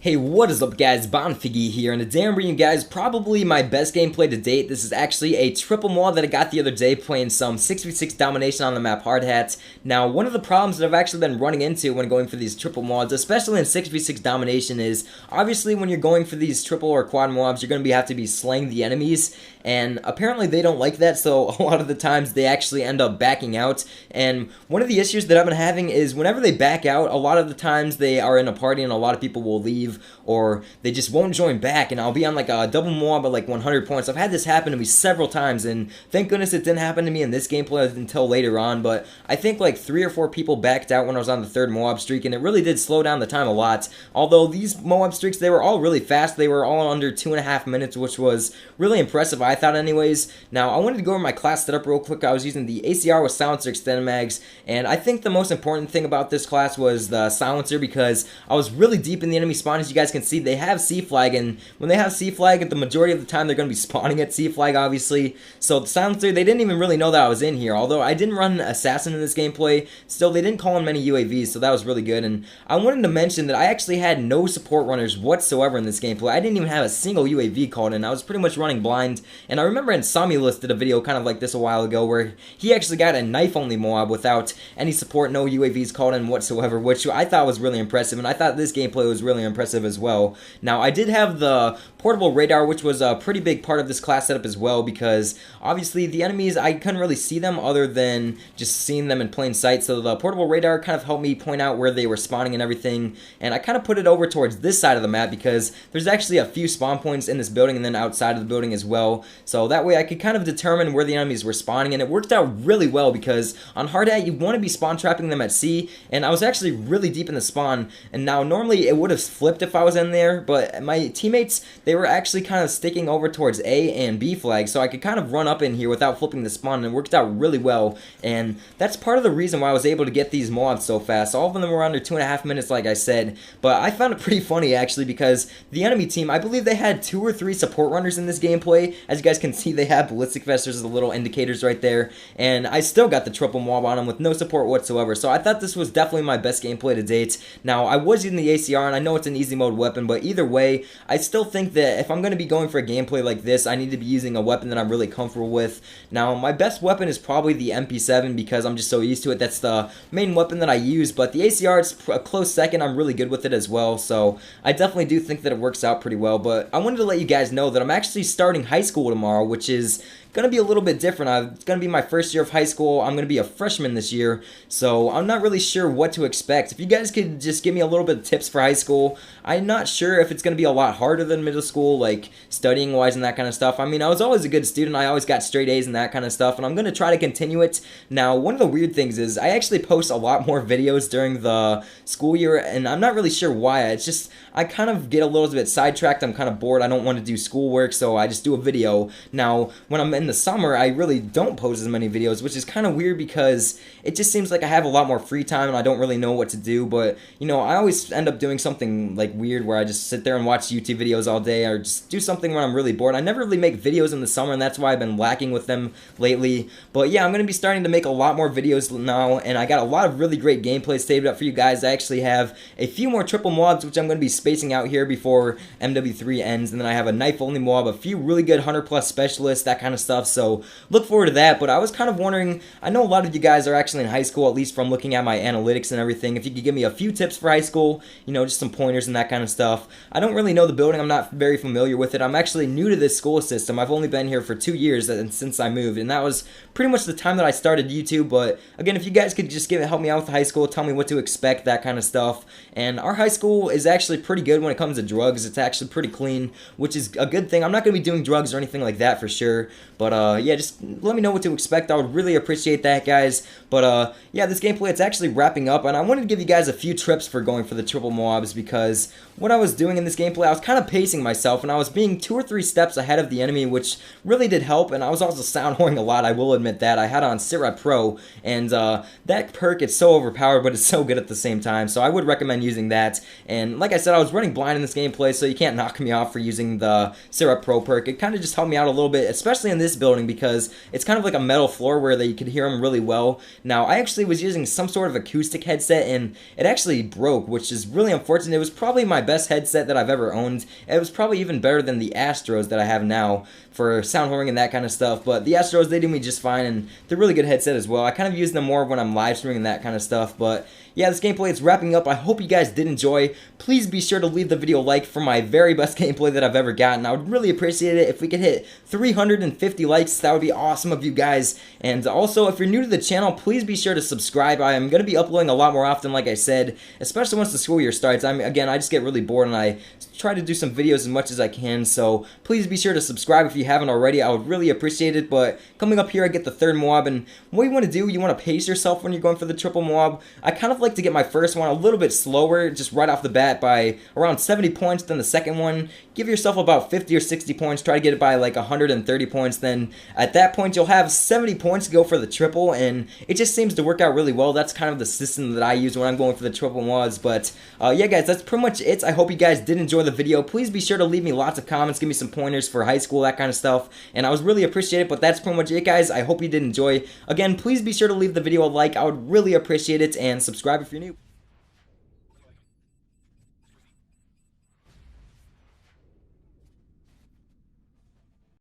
Hey, what is up guys, Bonfiggy here, and today I'm bringing you guys probably my best gameplay to date. This is actually a triple mod that I got the other day playing some 6v6 domination on the map Hard Hats. Now, one of the problems that I've actually been running into when going for these triple mods, especially in 6v6 domination, is obviously when you're going for these triple or quad mobs, you're going to have to be slaying the enemies, and apparently they don't like that, so a lot of the times they actually end up backing out. And one of the issues that I've been having is whenever they back out, a lot of the times they are in a party and a lot of people will leave, or they just won't join back, and I'll be on like a double mob at like 100 points. I've had this happen to me several times, and thank goodness it didn't happen to me in this gameplay until later on, but I think like 3 or 4 people backed out when I was on the 3rd Moab streak, and it really did slow down the time a lot. Although these Moab streaks, they were all really fast. They were all under 2.5 minutes, which was really impressive, I thought anyways. Now, I wanted to go over my class setup real quick. I was using the ACR with silencer extended mags, and I think the most important thing about this class was the silencer, because I was really deep in the enemy spawn. As you guys can see, they have C flag, and when they have C flag, the majority of the time they're going to be spawning at C flag, obviously. So the silencer, they didn't even really know that I was in here. Although I didn't run assassin in this gameplay, still they didn't call in many UAVs, so that was really good. And I wanted to mention that I actually had no support runners whatsoever in this gameplay. I didn't even have a single UAV called in. I was pretty much running blind. And I remember Insomulus did a video kind of like this a while ago where he actually got a knife only Moab without any support, no UAVs called in whatsoever, which I thought was really impressive, and I thought this gameplay was really impressive as well. Now, I did have the portable radar, which was a pretty big part of this class setup as well, because obviously the enemies, I couldn't really see them other than just seeing them in plain sight, so the portable radar kind of helped me point out where they were spawning and everything, and I kind of put it over towards this side of the map because there's actually a few spawn points in this building and then outside of the building as well, so that way I could kind of determine where the enemies were spawning, and it worked out really well because on Hard Hat you want to be spawn trapping them at C, and I was actually really deep in the spawn, and now normally it would have flipped if I was in there, but my teammates, they were actually kind of sticking over towards A and B flags, so I could kind of run up in here without flipping the spawn, and it worked out really well, and that's part of the reason why I was able to get these mobs so fast. All of them were under 2.5 minutes, like I said, but I found it pretty funny actually because the enemy team, I believe they had 2 or 3 support runners in this gameplay. As you guys can see, they have ballistic vests, there's the little indicators right there, and I still got the triple mob on them with no support whatsoever, so I thought this was definitely my best gameplay to date. Now, I was using the ACR, and I know it's an easy mode weapon, but either way, I still think that if I'm going to be going for a gameplay like this, I need to be using a weapon that I'm really comfortable with. Now, my best weapon is probably the MP7 because I'm just so used to it. That's the main weapon that I use, but the ACR, it's a close second. I'm really good with it as well, so I definitely do think that it works out pretty well. But I wanted to let you guys know that I'm actually starting high school tomorrow, which is going to be a little bit different. It's going to be my first year of high school. I'm going to be a freshman this year, so I'm not really sure what to expect. If you guys could just give me a little bit of tips for high school. I'm not sure if it's going to be a lot harder than middle school, like studying wise and that kind of stuff. I mean, I was always a good student. I always got straight A's and that kind of stuff, and I'm going to try to continue it. Now, one of the weird things is I actually post a lot more videos during the school year, and I'm not really sure why. It's just I kind of get a little bit sidetracked. I'm kind of bored. I don't want to do schoolwork, so I just do a video. Now, when I'm in the summer, I really don't post as many videos, which is kind of weird because it just seems like I have a lot more free time and I don't really know what to do. But, you know, I always end up doing something like weird where I just sit there and watch YouTube videos all day, or just do something when I'm really bored. I never really make videos in the summer, and that's why I've been lacking with them lately. But yeah, I'm going to be starting to make a lot more videos now, and I got a lot of really great gameplays saved up for you guys. I actually have a few more triple mobs, which I'm going to be spacing out here before MW3 ends, and then I have a knife only mob, a few really good 100+ specialists, that kind of stuff, so look forward to that. But I was kind of wondering, I know a lot of you guys are actually in high school, at least from looking at my analytics and everything, if you could give me a few tips for high school, you know, just some pointers and that kind of stuff. I don't really know the building, I'm not very familiar with it. I'm actually new to this school system. I've only been here for 2 years since I moved, and that was pretty much the time that I started YouTube. But again, if you guys could just help me out with high school, tell me what to expect, that kind of stuff. And our high school is actually pretty good when it comes to drugs. It's actually pretty clean, which is a good thing. I'm not going to be doing drugs or anything like that for sure, but yeah, just let me know what to expect. I would really appreciate that, guys. But yeah, this gameplay, it's actually wrapping up, and I wanted to give you guys a few trips for going for the triple mobs, because what I was doing in this gameplay, I was kind of pacing myself, and I was being 2 or 3 steps ahead of the enemy, which really did help. And I was also sound whoring a lot, I will admit that. I had on Sitrep Pro, and that perk, it's so overpowered, but it's so good at the same time, so I would recommend using that. And like I said, I was running blind in this gameplay, so you can't knock me off for using the Sitrep Pro perk. It kind of just helped me out a little bit, especially in this building, because it's kind of like a metal floor where you could hear them really well. Now, I actually was using some sort of acoustic headset, and it actually broke, which is really unfortunate. It was probably probably my best headset that I've ever owned. It was probably even better than the Astros that I have now for sound whoring and that kind of stuff. But the Astros, they do me just fine, and they're a really good headset as well. I kind of use them more when I'm live streaming and that kind of stuff. But yeah, this gameplay is wrapping up. I hope you guys did enjoy. Please be sure to leave the video a like for my very best gameplay that I've ever gotten. I would really appreciate it if we could hit 350 likes. That would be awesome of you guys. And also, if you're new to the channel, please be sure to subscribe. I am going to be uploading a lot more often, like I said, especially once the school year starts. Again, I just get really bored and I try to do some videos as much as I can, so please be sure to subscribe if you haven't already. I would really appreciate it. But coming up here, I get the third Moab, and what you want to do, you want to pace yourself when you're going for the triple Moab. I kind of like to get my first one a little bit slower, just right off the bat by around 70 points, then the second one, give yourself about 50 or 60 points, try to get it by like 130 points, then at that point you'll have 70 points to go for the triple, and it just seems to work out really well. That's kind of the system that I use when I'm going for the triple Moabs. But yeah guys, that's pretty much it. I hope you guys did enjoy the video. Please be sure to leave me lots of comments, give me some pointers for high school, that kind of stuff, and I was really appreciate it. But that's pretty much it guys. I hope you did enjoy. Again, please be sure to leave the video a like. I would really appreciate it, and subscribe if you're new.